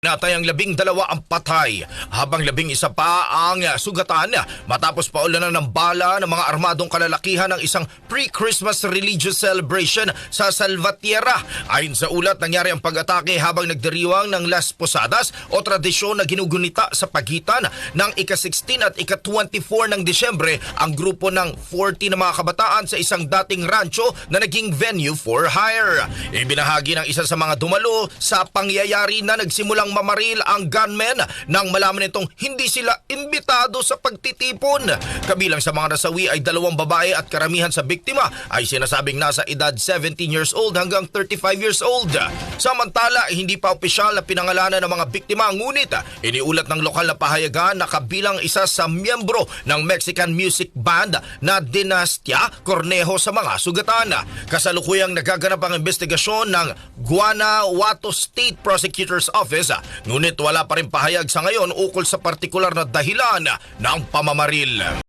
Natayang 12 ang patay habang 11 pa ang sugatan matapos paulanan ng bala ng mga armadong kalalakihan ng isang pre-Christmas religious celebration sa Salvatierra. Ayon sa ulat, nangyari ang pag-atake habang nagdiriwang ng Las Posadas o tradisyon na ginugunita sa pagitan ng ika-16 at ika-24 ng Disyembre ang grupo ng 40 na mga kabataan sa isang dating rancho na naging venue for hire. Ibinahagi ng isa sa mga dumalo sa pangyayari na nagsimulang mamaril ang gunmen nang malaman nitong hindi sila imbitado sa pagtitipon. Kabilang sa mga nasawi ay 2 babae at karamihan sa biktima ay sinasabing nasa edad 17 years old hanggang 35 years old. Samantala, hindi pa opisyal na pinangalanan ng mga biktima, ngunit iniulat ng lokal na pahayagan na kabilang isa sa miyembro ng Mexican music band na Dinastya Cornejo sa mga sugatan. Kasalukuyang nagaganap ang investigasyon ng Guanajuato State Prosecutor's Office, ngunit wala pa rin pahayag sa ngayon ukol sa partikular na dahilan ng pamamaril.